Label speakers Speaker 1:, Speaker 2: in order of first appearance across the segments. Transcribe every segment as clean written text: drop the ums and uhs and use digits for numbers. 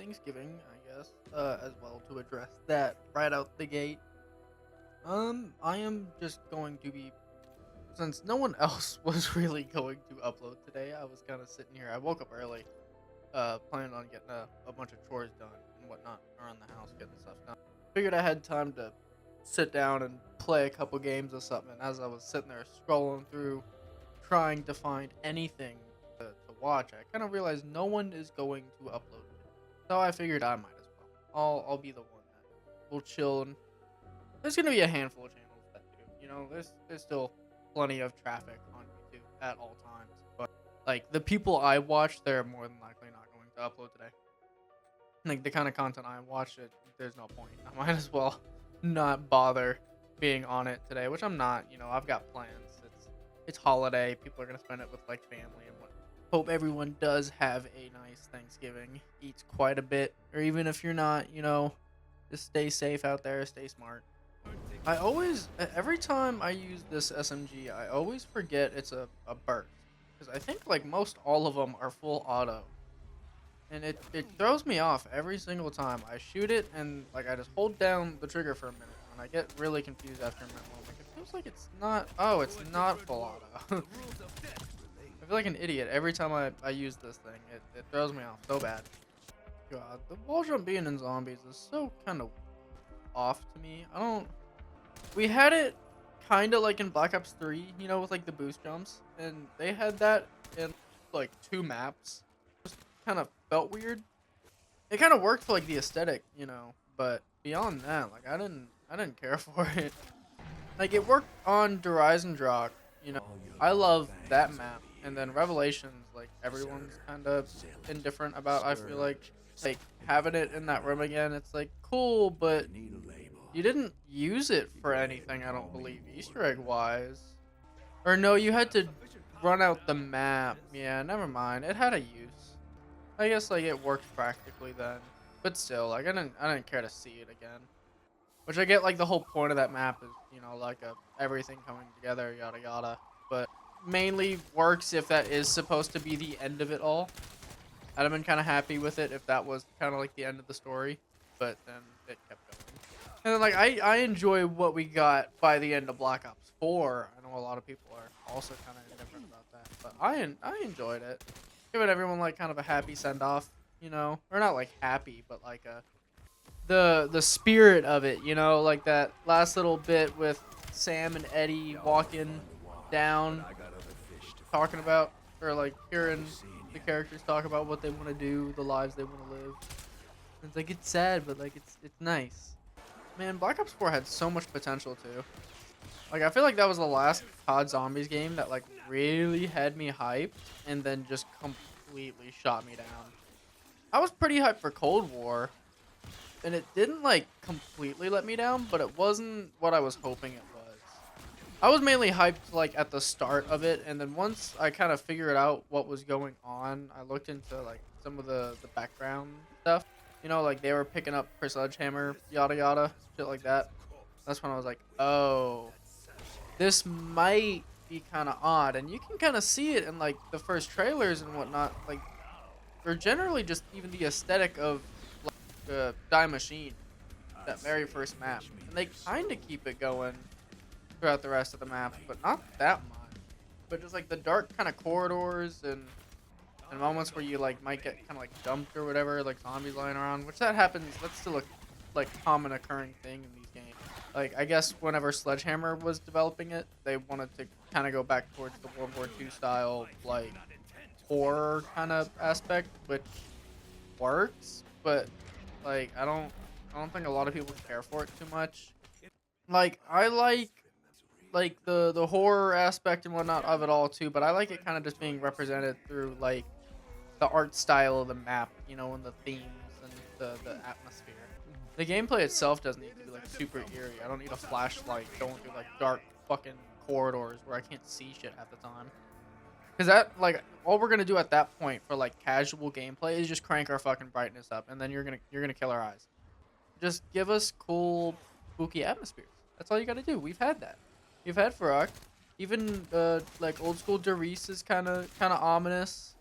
Speaker 1: Thanksgiving, I guess, as well to address that right out the gate. I am just going to be, since no one else was really going to upload today, I was kind of sitting here. I woke up early, planning on getting a bunch of chores done and whatnot around the house, getting stuff done. Figured I had time to sit down and play a couple games or something. And as I was sitting there scrolling through, trying to find anything to watch, I kind of realized no one is going to upload today. So I figured I might as well. I'll be the one that will chill, and there's gonna be a handful of channels that do. There's still plenty of traffic on YouTube at all times. But like the people I watch, they're more than likely not going to upload today. Like the kind of content I watch, there's no point. I might as well not bother being on it today, which I'm not. I've got plans. It's holiday. People are gonna spend it with like family and what. Hope everyone does have a nice Thanksgiving. Eats quite a bit, or even if you're not, just stay safe out there. Stay smart. Every time I use this SMG, I always forget it's a burst. Because I think like most all of them are full auto. And it throws me off every single time. I shoot it and like I just hold down the trigger for a minute. And I get really confused after a minute. I'm like, it feels like it's not, oh, it's not full auto. I feel like an idiot every time I use this thing. It throws me off so bad. God, the wall jump being in zombies is so kind of off to me. We had it kind of like in Black Ops 3, with like the boost jumps, and they had that in like 2 maps. Just kind of felt weird. It kind of worked for like the aesthetic, but beyond that, like I didn't care for it. Like it worked on Drak, I love that map, and then Revelations, like everyone's kind of indifferent about. I feel like having it in that room again, it's like cool, but you didn't use it for anything, I don't believe, Easter egg wise. Or no, you had to run out the map. Yeah, never mind. It had a use. I guess like it worked practically then. But still, like I didn't care to see it again. Which I get like the whole point of that map is, like everything coming together, yada yada. But mainly works if that is supposed to be the end of it all. I'd have been kind of happy with it if that was kind of like the end of the story. But then it kept going. And then, like, I enjoy what we got by the end of Black Ops 4. I know a lot of people are also kind of indifferent about that, but I enjoyed it. Giving everyone like kind of a happy send off, or not like happy, but like the spirit of it, like that last little bit with Sam and Eddie walking down, talking about, or like hearing the characters talk about what they want to do, the lives they want to live. It's like it's sad, but like it's nice. Man, Black Ops 4 had so much potential too. Like I feel like that was the last COD Zombies game that like really had me hyped and then just completely shot me down. I was pretty hyped for Cold War, and it didn't like completely let me down, but it wasn't what I was hoping it was. I was mainly hyped like at the start of it, and then once I kind of figured out what was going on, I looked into like some of the background stuff. Like they were picking up for Sledgehammer, yada yada, shit like that. That's when I was like, oh, this might be kind of odd. And you can kind of see it in like the first trailers and whatnot. Like, or generally just even the aesthetic of like the Die Machine, that very first map. And they kind of keep it going throughout the rest of the map, but not that much. But just like the dark kind of corridors and moments where you like might get kind of like dumped or whatever, like zombies lying around, which that happens. That's still a like common occurring thing in these games. Like I guess whenever Sledgehammer was developing it, they wanted to kind of go back towards the World War II style like horror kind of aspect, which works, but like I don't think a lot of people care for it too much. Like I like the horror aspect and whatnot of it all too, but I like it kind of just being represented through like the art style of the map, and the themes and the atmosphere. The gameplay itself doesn't need to be like super eerie. I don't need a flashlight going through like dark fucking corridors where I can't see shit half the time. Cause that like all we're gonna do at that point for like casual gameplay is just crank our fucking brightness up, and then you're gonna kill our eyes. Just give us cool, spooky atmospheres. That's all you gotta do. We've had that. We've had Farak. Even like old school Darius is kind of ominous.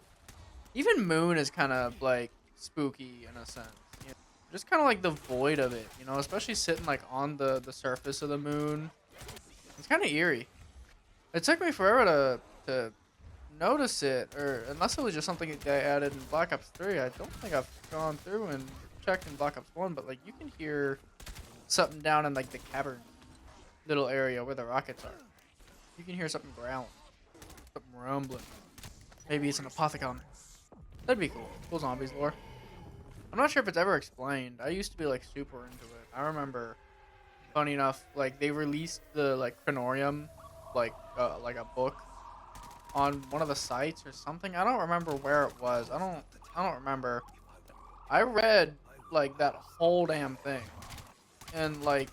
Speaker 1: Even Moon is kind of like spooky in a sense. You know? Just kind of like the void of it, you know, especially sitting like on the surface of the moon. It's kind of eerie. It took me forever to notice it, or unless it was just something that they added in Black Ops 3. I don't think I've gone through and checked in Black Ops 1, but like you can hear something down in like the cavern little area where the rockets are. You can hear something growling, something rumbling. Maybe it's an apothecon. That'd be cool. Cool zombies lore. I'm not sure if it's ever explained. I used to be like super into it. I remember, funny enough, like they released the like Chronorium, like a book on one of the sites or something. I don't remember where it was. I don't remember. I read like that whole damn thing and like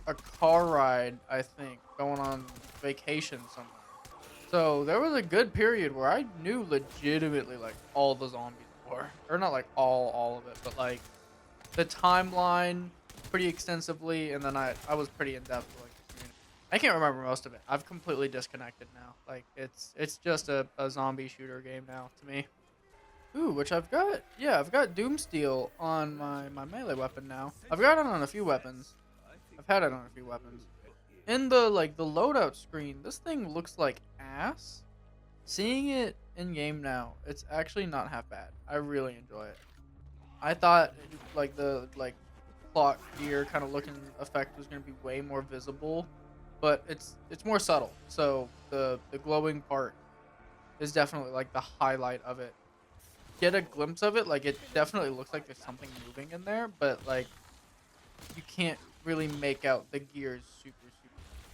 Speaker 1: a car ride, I think, going on vacation somewhere. So there was a good period where I knew legitimately like all the zombies lore, or not like all of it, but like the timeline pretty extensively, and then I was pretty in depth with like the community. I can't remember most of it. I've completely disconnected now. Like it's just a zombie shooter game now to me. Ooh, which I've got. Yeah, I've got Doomsteel on my melee weapon now. I've got it on a few weapons. I've had it on a few weapons. In the like the loadout screen, this thing looks like ass. Seeing it in game now, it's actually not half bad. I really enjoy it. I thought like the clock gear kind of looking effect was gonna be way more visible, but it's more subtle. So the glowing part is definitely like the highlight of it. Get a glimpse of it, like it definitely looks like there's something moving in there, but like you can't really make out the gears super.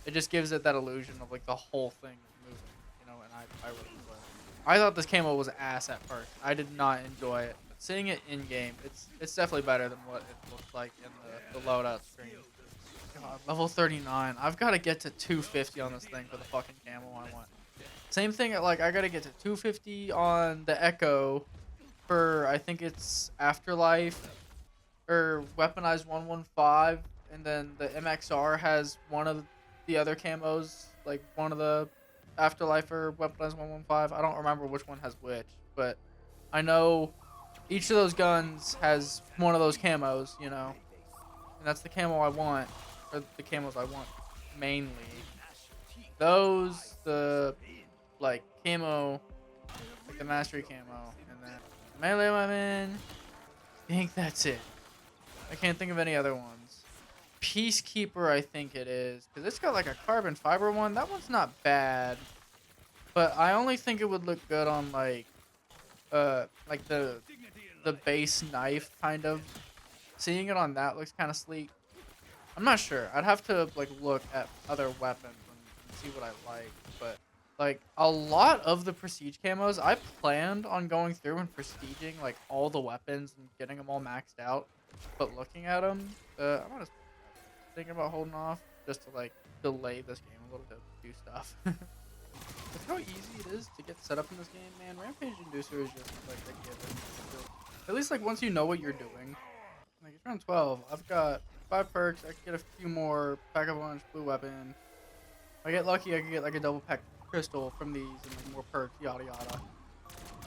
Speaker 1: It just gives it that illusion of like the whole thing is moving, you know, and I really enjoy it. I thought this camo was ass at first. I did not enjoy it. But seeing it in game, it's definitely better than what it looks like in the loadout screen. God, level 39. I've got to get to 250 on this thing for the fucking camo I want. Same thing, like I got to get to 250 on the Echo for, I think it's Afterlife or Weaponized 115, and then the MXR has one of the other camos, like one of the Afterlife or Weaponized 115. I don't remember which one has which, but I know each of those guns has one of those camos, you know, and that's the camo I want, or the camos I want mainly. Those, the like camo, like the mastery camo, and then melee weapon. I think that's it. I can't think of any other ones. Peacekeeper, I think it is, because it's got like a carbon fiber one. That one's not bad, but I only think it would look good on like the base knife kind of. Seeing it on that looks kind of sleek. I'm not sure. I'd have to like look at other weapons and see what I like, but like a lot of the prestige camos, I planned on going through and prestiging like all the weapons and getting them all maxed out. But looking at them, I'm just thinking about holding off just to like delay this game a little bit, do stuff. That's how easy it is to get set up in this game, man. Rampage Inducer is just like a given. At least like once you know what you're doing. Like it's around 12. I've got 5 perks. I can get a few more. Pack a bunch, blue weapon. If I get lucky, I can get like a double pack crystal from these and like more perks, yada yada.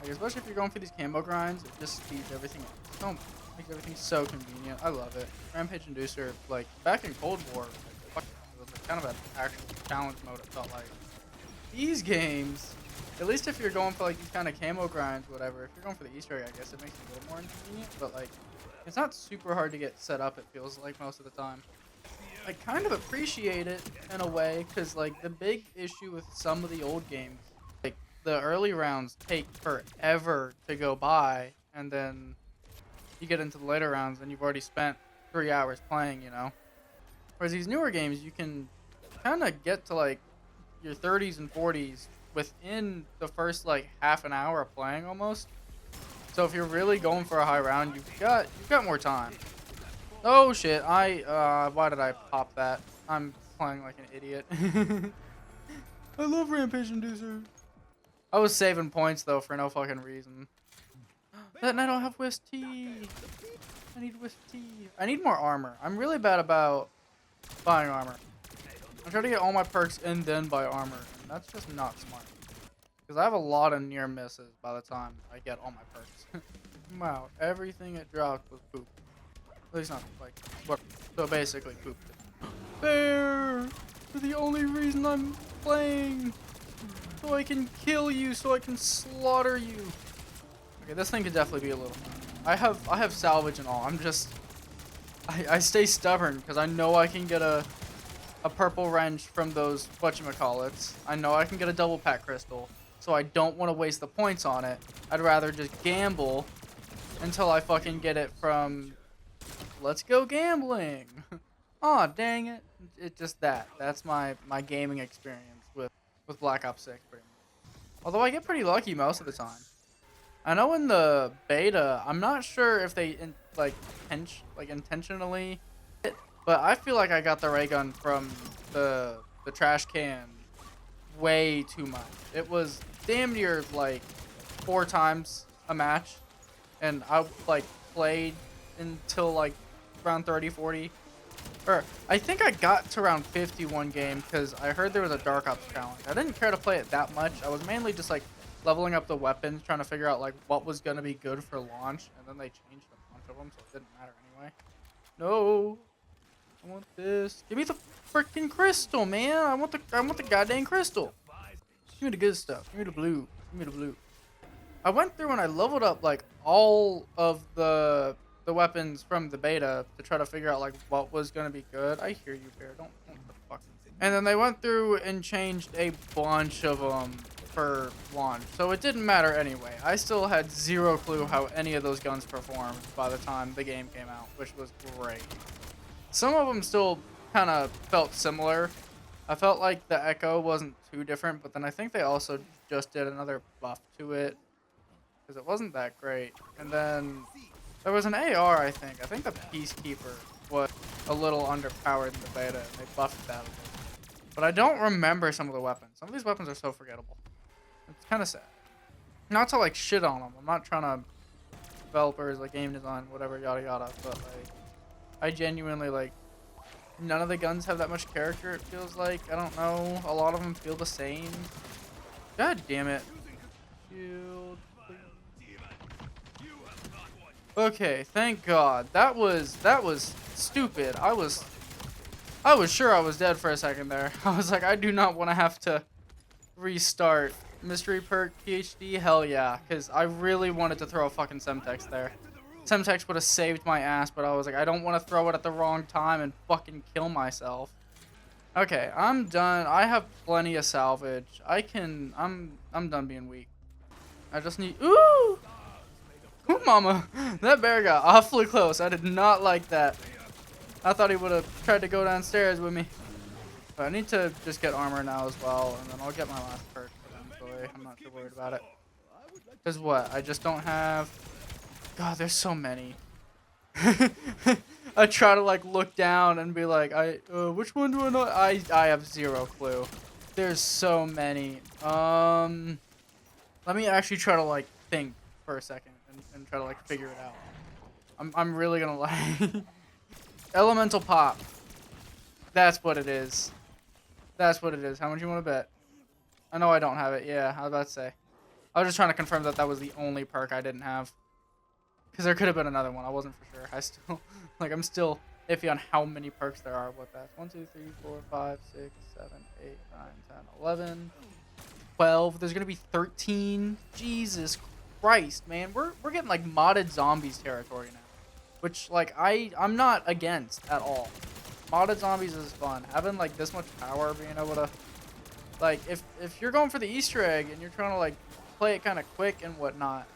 Speaker 1: Like especially if you're going for these camo grinds, it just speeds everything up so much. Makes everything so convenient. I love it. Rampage Inducer, like back in Cold War, like, it was like kind of an actual challenge mode. It felt like these games, at least if you're going for like these kind of camo grinds, whatever. If you're going for the Easter egg, I guess it makes it a little more inconvenient. But like, it's not super hard to get set up. It feels like most of the time. I kind of appreciate it in a way, because like the big issue with some of the old games, like the early rounds take forever to go by, and then you get into the later rounds and you've already spent 3 hours playing, you know. Whereas these newer games, you can kind of get to like your 30s and 40s within the first like half an hour of playing almost. So if you're really going for a high round, you've got more time. Oh shit! Why did I pop that? I'm playing like an idiot. I love Rampage Inducer. I was saving points though for no fucking reason. Then I don't have Wisp Tea. I need Wisp Tea. I need more armor. I'm really bad about buying armor. I'm trying to get all my perks and then buy armor, and that's just not smart. Because I have a lot of near misses by the time I get all my perks. Wow, everything it dropped was poop. At least not like what. So basically, poop. Bear, you're the only reason I'm playing. So I can kill you. So I can slaughter you. Okay, this thing could definitely be a little. I have salvage and all. I'm just. I stay stubborn because I know I can get a purple wrench from those whatchamacallits. I know I can get a double pack crystal. So I don't want to waste the points on it. I'd rather just gamble until I fucking get it from Let's Go Gambling. Aw, dang it. It just that. That's my gaming experience with Black Ops 6 pretty much. Although I get pretty lucky most of the time. I know in the beta, I'm not sure if they intentionally, but I feel like I got the ray gun from the trash can way too much. It was damn near like 4 times a match, and I like played until like around 30, 40. Or I think I got to around 51 game because I heard there was a Dark Ops challenge. I didn't care to play it that much. I was mainly just like leveling up the weapons, trying to figure out like what was gonna be good for launch, and then they changed a bunch of them, so it didn't matter anyway. No, I want this. Give me the freaking crystal, man. I want the goddamn crystal. Give me the good stuff. Give me the blue. Give me the blue. I went through and I leveled up like all of the weapons from the beta to try to figure out like what was gonna be good. I hear you, Bear. Don't the fuck. And then they went through and changed a bunch of them for launch, so it didn't matter anyway. I still had zero clue how any of those guns performed by the time the game came out, which was great. Some of them still kind of felt similar. I felt like the Echo wasn't too different, but then I think they also just did another buff to it because it wasn't that great. And then there was an AR, I think. I think the Peacekeeper was a little underpowered in the beta, and they buffed that a bit. But I don't remember some of the weapons. Some of these weapons are so forgettable. It's kind of sad. Not to like shit on them. I'm not trying to developers, like game design, whatever, yada yada. But like, I genuinely like. None of the guns have that much character. It feels like. I don't know. A lot of them feel the same. God damn it. Shield. Okay, thank God. That was stupid. I was sure I was dead for a second there. I was like, I do not want to have to restart. Mystery perk PhD, hell yeah, because I really wanted to throw a fucking Semtex there. Semtex would have saved my ass, but I was like, I don't want to throw it at the wrong time and fucking kill myself. Okay, I'm done. I have plenty of salvage. I'm done being weak. I just need. Ooh! Ooh, mama! That bear got awfully close. I did not like that. I thought he would have tried to go downstairs with me. But I need to just get armor now as well, and then I'll get my last perk eventually. I'm not too worried about it. Because what? I just don't have. God, there's so many. I try to like look down and be like, which one do I know? I have zero clue. There's so many. Let me actually try to like think for a second and try to like figure it out. I'm really gonna lie. Elemental pop. That's what it is. That's what it is. How much you want to bet? I know I don't have it. Yeah, I was about to say. I was just trying to confirm that that was the only perk I didn't have. Because there could have been another one. I wasn't for sure. I still, like, I'm still iffy on how many perks there are with that. 1, 2, 3, 4, 5, 6, 7, 8, 9, 10, 11, 12. There's going to be 13. Jesus Christ, man. We're getting, like, modded zombies territory now. Which, like, I'm not against at all. Modded zombies is fun. Having, like, this much power, being able to, like, if you're going for the Easter egg and you're trying to, like, play it kind of quick and whatnot,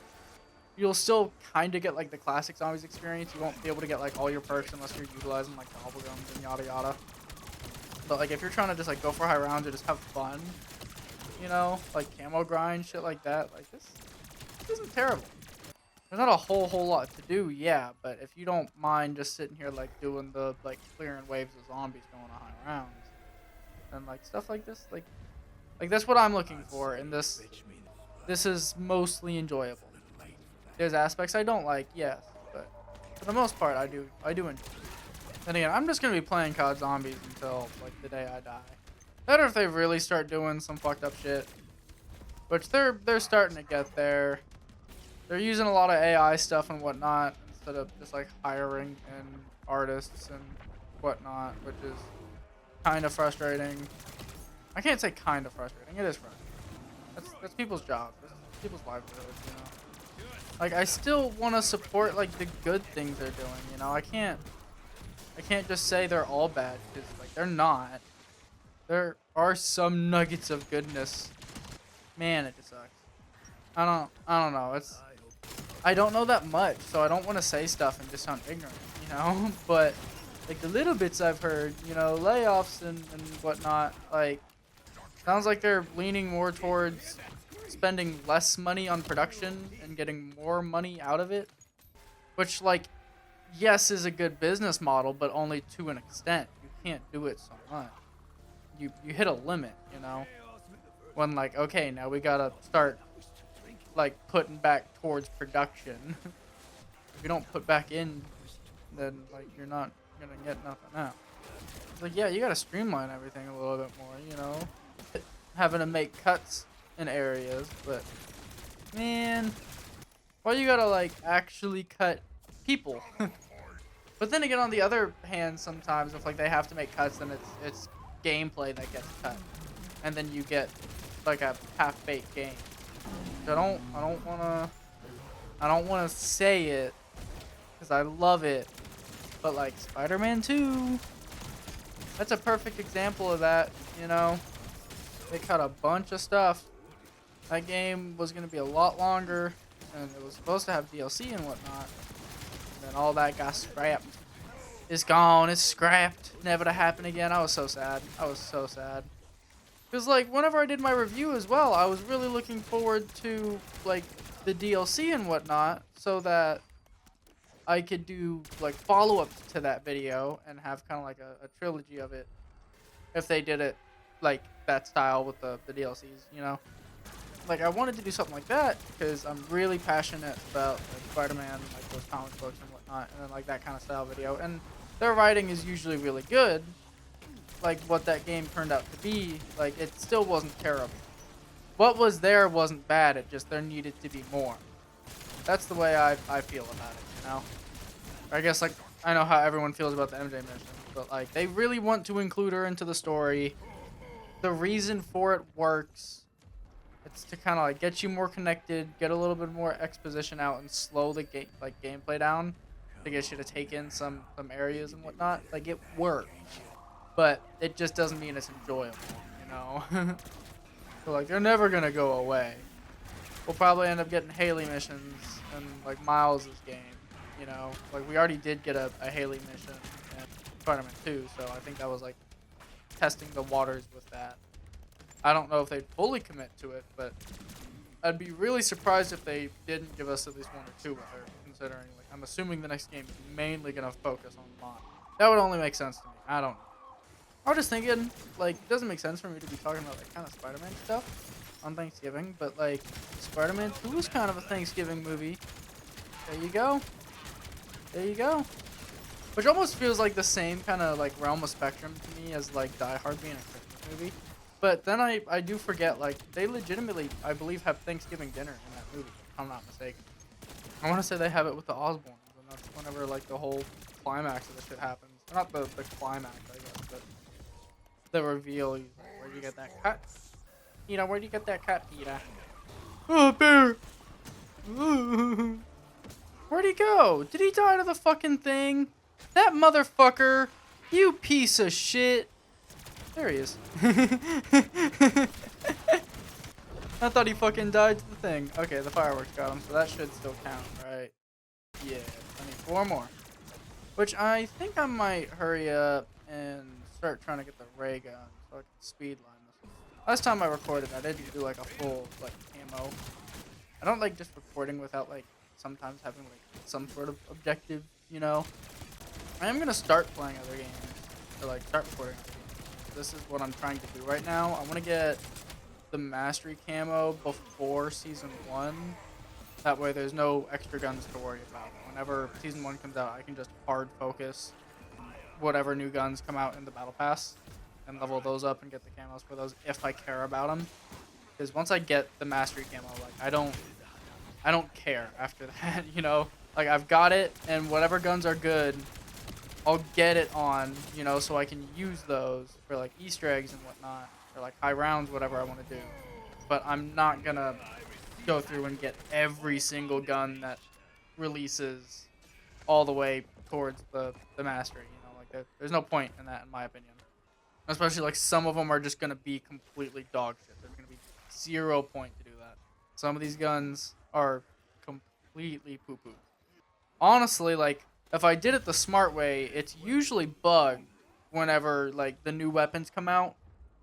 Speaker 1: you'll still kind of get like the classic zombies experience. You won't be able to get like all your perks unless you're utilizing like gobblegums and yada yada. But like if you're trying to just like go for high rounds or just have fun, you know, like camo grind, shit like that, like this isn't terrible. There's not a whole lot to do, yeah, but if you don't mind just sitting here like doing the like clearing waves of zombies going on high rounds, then like stuff like this, like that's what I'm looking for, and this is mostly enjoyable. There's aspects I don't like, yes, but for the most part, I do enjoy. And again, I'm just gonna be playing COD Zombies until like the day I die. Better if they really start doing some fucked up shit, which they're starting to get there. they're using a lot of AI stuff and whatnot instead of just like hiring and artists and whatnot, which is kind of frustrating. I can't say kind of frustrating. It is frustrating. That's people's jobs. That's people's livelihoods, you know. Like I still want to support like the good things they're doing, you know. I can't just say they're all bad because like they're not. There are some nuggets of goodness. Man, it just sucks. I don't know. I don't know that much, so I don't want to say stuff and just sound ignorant, you know. But like the little bits I've heard, you know, layoffs and whatnot, like sounds like they're leaning more towards spending less money on production and getting more money out of it, which like yes is a good business model, but only to an extent. You can't do it so much. You hit a limit, you know. When like okay, now we gotta start like putting back towards production. If you don't put back in, then like you're not gonna get nothing out. It's like yeah, you gotta streamline everything a little bit more, you know. Having to make cuts in areas, but man, why you gotta like actually cut people? But then again, on the other hand, sometimes if like they have to make cuts, then it's gameplay that gets cut, and then you get like a half-baked game. So I don't wanna say it because I love it, but like Spider-Man 2, that's a perfect example of that. You know, they cut a bunch of stuff. That game was gonna be a lot longer, and it was supposed to have DLC and whatnot. And then all that got scrapped. It's gone. It's scrapped. Never to happen again. I was so sad. I was so sad. Because, like, whenever I did my review as well, I was really looking forward to, like, the DLC and whatnot so that I could do, like, follow-ups to that video and have kind of like a trilogy of it if they did it, like, that style with the DLCs, you know? Like, I wanted to do something like that because I'm really passionate about, like, Spider-Man, like, those comic books and whatnot, and then, like, that kind of style video. And their writing is usually really good. Like, what that game turned out to be, like, it still wasn't terrible. What was there wasn't bad, it just there needed to be more. That's the way I feel about it, you know? I guess, like, I know how everyone feels about the MJ mission, but, like, they really want to include her into the story. The reason for it works. It's to kind of, like, get you more connected, get a little bit more exposition out, and slow the gameplay down to get you to take in some areas and whatnot. Like, it works. But it just doesn't mean it's enjoyable, you know? So, like, they're never gonna go away. We'll probably end up getting Haley missions and, like, Miles' game, you know? Like, we already did get a Haley mission in Spider-Man 2, so I think that was, like, testing the waters with that. I don't know if they'd fully commit to it, but I'd be really surprised if they didn't give us at least one or two with her, considering, like, I'm assuming the next game is mainly gonna focus on Miles. That would only make sense to me. I don't know. I was just thinking, like, it doesn't make sense for me to be talking about, like, kind of Spider-Man stuff on Thanksgiving, but, like, Spider-Man 2 is kind of a Thanksgiving movie. There you go. There you go. Which almost feels like the same kind of, like, realm of spectrum to me as, like, Die Hard being a Christmas movie. But then I do forget, like, they legitimately, I believe, have Thanksgiving dinner in that movie, if I'm not mistaken. I want to say they have it with the Osborns, and that's whenever, like, the whole climax of the shit happens. Not the climax, I guess, but the reveal. He's like, where'd you get that cut? Peter, where'd you get that cut, Peter? Oh, bear! Where'd he go? Did he die to the fucking thing? That motherfucker! You piece of shit! There he is. I thought he fucking died to the thing. Okay, the fireworks got him, so that should still count, right? Yeah, I need 4 more. Which I think I might hurry up and start trying to get the ray gun so I can speed line this one. Last time I recorded, I didn't do like a full like camo. I don't like just recording without like sometimes having like some sort of objective, you know? I am gonna start playing other games to like start recording other games. This is what I'm trying to do right now. I want to get the mastery camo before season 1. That way there's no extra guns to worry about. Whenever season 1 comes out, I can just hard focus whatever new guns come out in the battle pass and level those up and get the camos for those if I care about them. Because once I get the mastery camo, like I don't care after that, you know? Like, I've got it, and whatever guns are good, I'll get it on, you know, so I can use those for, like, Easter eggs and whatnot, or, like, high rounds, whatever I want to do. But I'm not gonna go through and get every single gun that releases all the way towards the mastery, you know? Like, there's no point in that, in my opinion. Especially, like, some of them are just gonna be completely dog shit. There's gonna be 0 point to do that. Some of these guns are completely poo-poo. Honestly, like, if I did it the smart way, it's usually bugged whenever, like, the new weapons come out.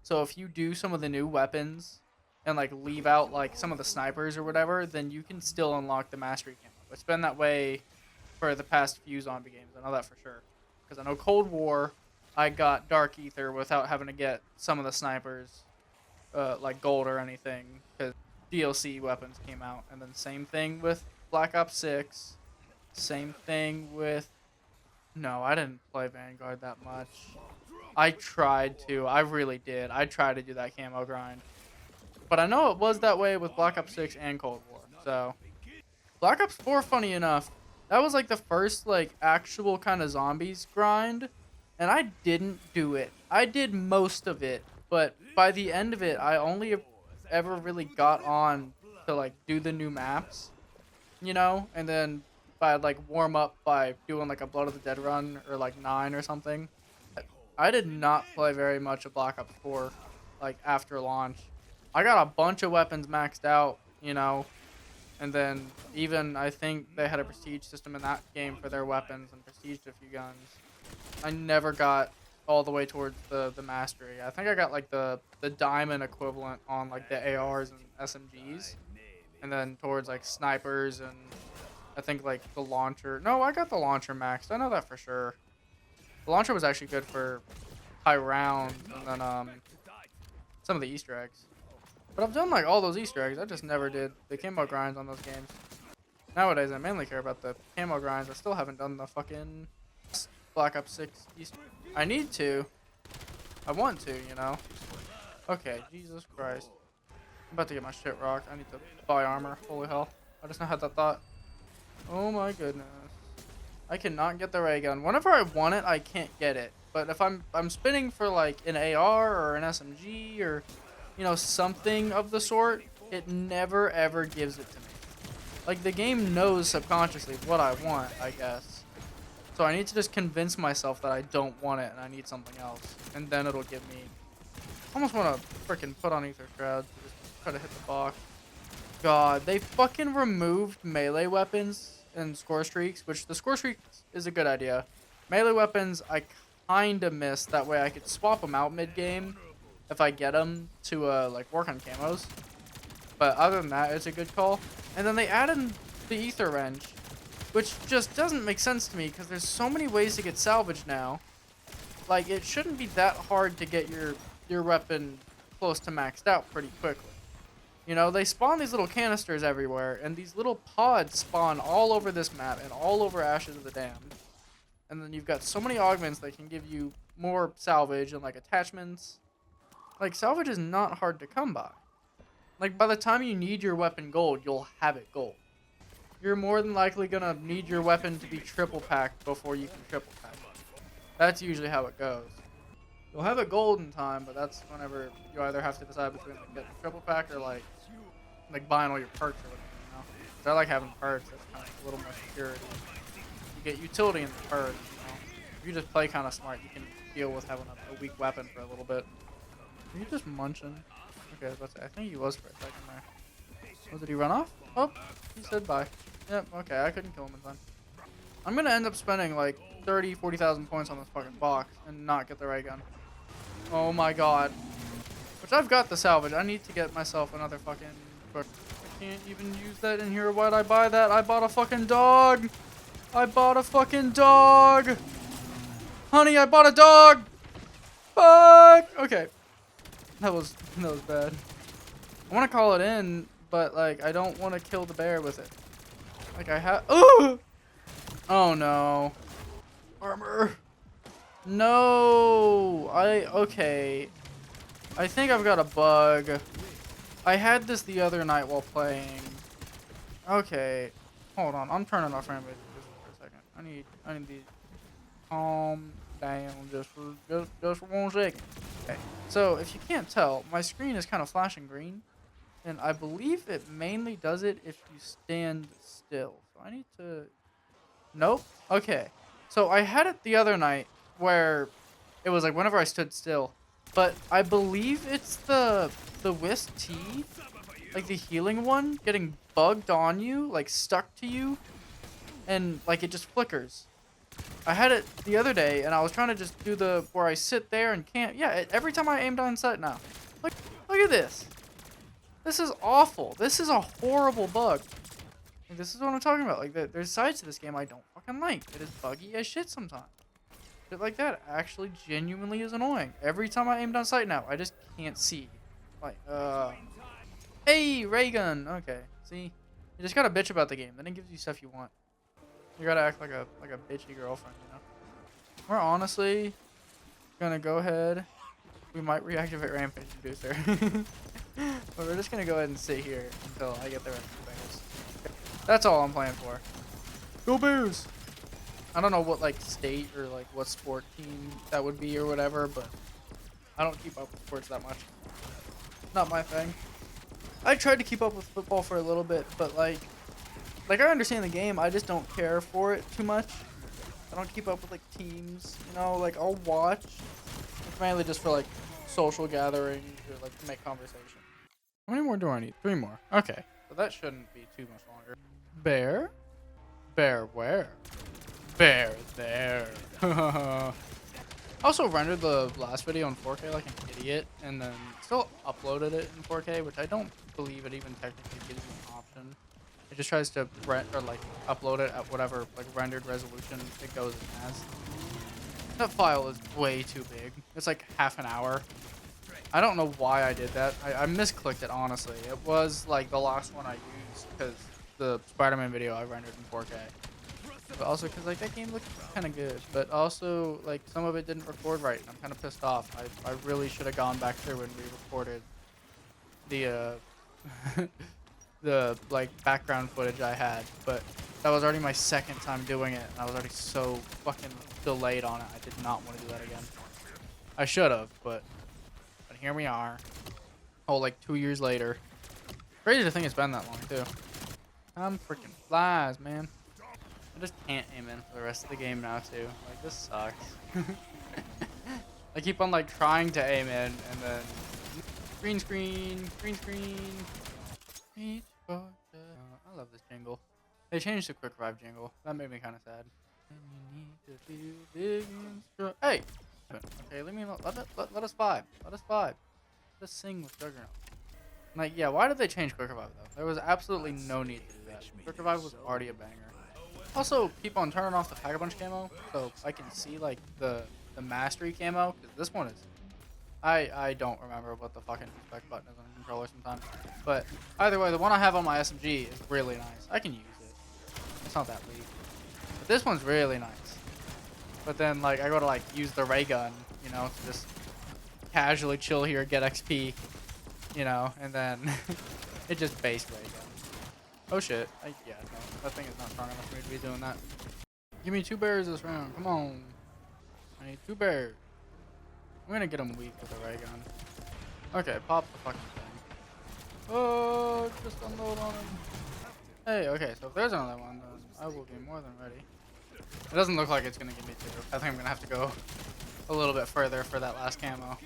Speaker 1: So if you do some of the new weapons and, like, leave out, like, some of the snipers or whatever, then you can still unlock the mastery camo. It's been that way for the past few zombie games. I know that for sure. Because I know Cold War, I got Dark Ether without having to get some of the snipers, like gold or anything, because DLC weapons came out. And then same thing with Black Ops 6. Same thing with... No, I didn't play Vanguard that much. I tried to. I really did. I tried to do that camo grind. But I know it was that way with Black Ops 6 and Cold War. So, Black Ops 4, funny enough, that was like the first like actual kind of zombies grind. And I didn't do it. I did most of it. But by the end of it, I only ever really got on to like do the new maps. You know? And then I'd like warm up by doing like a Blood of the Dead run or like 9 or something. I did not play very much of Black Ops 4 like after launch. I got a bunch of weapons maxed out, you know, and then even I think they had a prestige system in that game for their weapons and prestiged a few guns. I never got all the way towards the mastery. I think I got like the diamond equivalent on like the ARs and SMGs, and then towards like snipers and I think like the launcher. No, I got the launcher maxed. I know that for sure. The launcher was actually good for high rounds and then some of the Easter eggs. But I've done like all those Easter eggs. I just never did the camo grinds on those games. Nowadays, I mainly care about the camo grinds. I still haven't done the fucking Black Ops 6 Easter. I need to. I want to, you know. Okay, Jesus Christ. I'm about to get my shit rocked. I need to buy armor. Holy hell. I just now had that thought. Oh my goodness. I cannot get the ray gun. Whenever I want it, I can't get it. But if I'm spinning for like an AR or an SMG or you know something of the sort, it never ever gives it to me. Like the game knows subconsciously what I want, I guess. So I need to just convince myself that I don't want it and I need something else, and then it'll give me. I almost want to freaking put on Ether Shroud to just try to hit the box. God, they fucking removed melee weapons and score streaks, which the score streaks is a good idea. Melee weapons I kinda miss, that way I could swap them out mid-game if I get them to like work on camos. But other than that, it's a good call. And then they added the Ether Wrench, which just doesn't make sense to me because there's so many ways to get salvage now. Like it shouldn't be that hard to get your weapon close to maxed out pretty quickly. You know, they spawn these little canisters everywhere, and these little pods spawn all over this map and all over Ashes of the Damned. And then you've got so many augments that can give you more salvage and, like, attachments. Like, salvage is not hard to come by. Like, by the time you need your weapon gold, you'll have it gold. You're more than likely gonna need your weapon to be triple packed before you can triple pack it. That's usually how it goes. You'll have it gold in time, but that's whenever you either have to decide between like getting a triple pack or like buying all your perks or whatever, you know? 'Cause I like having perks. That's kind of a little more security. You get utility in the perks, you know? If you just play kind of smart, you can deal with having a weak weapon for a little bit. Are you just munching? Okay, I think he was for a second there. Oh, did he run off? Oh, he said bye. Yep, okay, I couldn't kill him in time. I'm gonna end up spending like 30, 40,000 points on this fucking box and not get the ray gun. Oh my god. Which I've got the salvage. I need to get myself another fucking... I can't even use that in here. Why'd I buy that? I bought a fucking dog! I bought a fucking dog! Honey, I bought a dog! Fuck! Okay. That was bad. I want to call it in, but like, I don't want to kill the bear with it. Like I have... Oh! Oh no. Armor. No. Okay. I think I've got a bug. I had this the other night while playing. Okay, hold on. I'm turning off frame rate just for a second. I need these calm down just for 1 second. Okay. So if you can't tell, my screen is kind of flashing green, and I believe it mainly does it if you stand still. So I need to. Nope. Okay. So I had it the other night where it was like whenever I stood still, but I believe it's the Wisp T, like the healing one, getting bugged on you, like stuck to you, and like it just flickers. I had it the other day, and I was trying to just do the where I sit there and can't. Yeah, every time I aim down sight now. Look at this. This is awful. This is a horrible bug. Like, this is what I'm talking about. Like, there's sides to this game I don't fucking like. It is buggy as shit sometimes. Shit like that actually genuinely is annoying. Every time I aim down sight now, I just can't see. Like, hey, ray gun. Okay, see, you just gotta bitch about the game. Then it gives you stuff you want. You gotta act like a bitchy girlfriend, you know. We're honestly gonna go ahead. We might reactivate Rampage Inducer. But we're just gonna go ahead and sit here until I get the rest of the Bears. That's all I'm playing for. Go Bears! I don't know what like state or like what sport team that would be or whatever, but I don't keep up with sports that much. Not my thing. I tried to keep up with football for a little bit, but like I understand the game, I just don't care for it too much. I don't keep up with like teams, you know, like I'll watch. It's mainly just for like social gatherings or like to make conversation. How many more do I need? 3 more. Okay. So that shouldn't be too much longer. Bear? Bear where? Bear there. Also rendered the last video in 4K like an idiot and then still uploaded it in 4K, which I don't believe it even technically gives you an option. It just tries to upload it at whatever like rendered resolution it goes in as. That file is way too big. It's like half an hour. I don't know why I did that. I misclicked it, honestly. It was like the last one I used because the Spider-Man video I rendered in 4K. But also because like that game looked kind of good. But also like some of it didn't record right. And I'm kind of pissed off. I really should have gone back through and re-recorded the the like background footage I had. But that was already my second time doing it. And I was already so fucking delayed on it. I did not want to do that again. I should have, but here we are. Oh, like 2 years later. Crazy to think it's been that long, too. I'm freaking flies, man. I just can't aim in for the rest of the game now, too. Like, this sucks. I keep on, like, trying to aim in, and then... Green screen. Reach for the... I love this jingle. They changed the quick revive jingle. That made me kind of sad. Hey! Okay, let us vibe. Let us vibe. Let's sing with Juggernaut. Like, yeah, why did they change Quick Revive, though? There was absolutely no need to do that. Quick Revive was already a banger. Also, keep on turning off the Pack-a-Punch camo, so I can see, like, the Mastery camo, because this one is... I don't remember what the fucking respect button is on the controller sometimes. But, either way, the one I have on my SMG is really nice. I can use it. It's not that weak. But this one's really nice. But then, like, I go to, like, use the ray gun, you know, to just casually chill here, get XP, you know, and then it just base ray gun. Oh, shit. Yeah, no, that thing is not strong enough for me to be doing that. Give me 2 bears this round. Come on. I need 2 bears. I'm gonna get them weak with the ray gun. Okay, pop the fucking thing. Oh, just unload on him. Hey, okay, so if there's another one, then I will be more than ready. It doesn't look like it's gonna give me 2. I think I'm gonna have to go a little bit further for that last camo.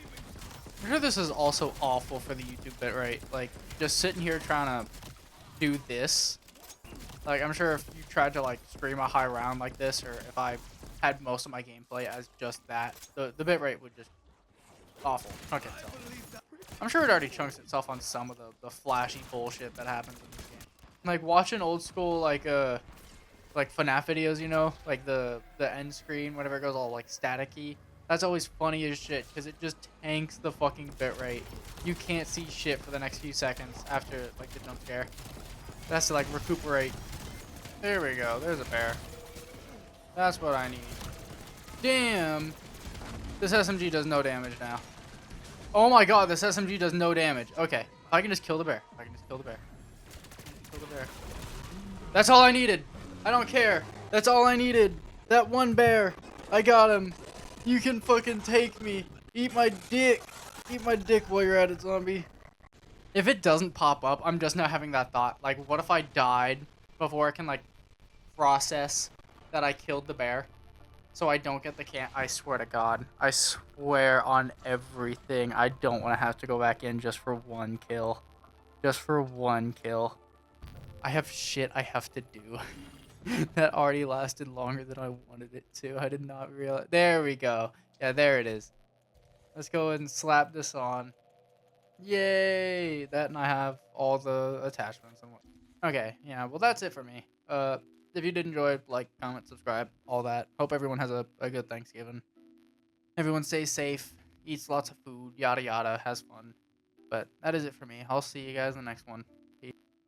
Speaker 1: I'm sure this is also awful for the YouTube bitrate. Like, just sitting here trying to do this. Like, I'm sure if you tried to, like, stream a high round like this, or if I had most of my gameplay as just that, the bitrate would just awful. Chunk itself. I'm sure it already chunks itself on some of the flashy bullshit that happens in this game. Like, watching old school, like FNAF videos, you know? Like, the end screen, whenever it goes all, like, staticky. That's always funny as shit, because it just tanks the fucking bitrate. You can't see shit for the next few seconds after, like, the jump scare. That's to, like, recuperate. There we go. There's a bear. That's what I need. Damn! This SMG does no damage now. Oh my god, this SMG does no damage. Okay. If I can just kill the bear. If I can just kill the bear. Kill the bear. That's all I needed. I don't care. That's all I needed. That one bear. I got him. You can fucking take me. Eat my dick. Eat my dick while you're at it, zombie. If it doesn't pop up, I'm just now having that thought. Like, what if I died before I can, like, process that I killed the bear? So I don't get the can. I swear to God. I swear on everything. I don't want to have to go back in just for one kill. Just for one kill. I have shit I have to do. That already lasted longer than I wanted it to. I did not realize. There we go. Yeah, there it is. Let's go ahead and slap this on. Yay! That, and I have all the attachments and what. Okay, yeah, well that's it for me. If you did enjoy, like, comment, subscribe, all that. Hope everyone has a good Thanksgiving. Everyone stays safe, eats lots of food, yada yada, has fun. But that is it for me. I'll see you guys in the next one.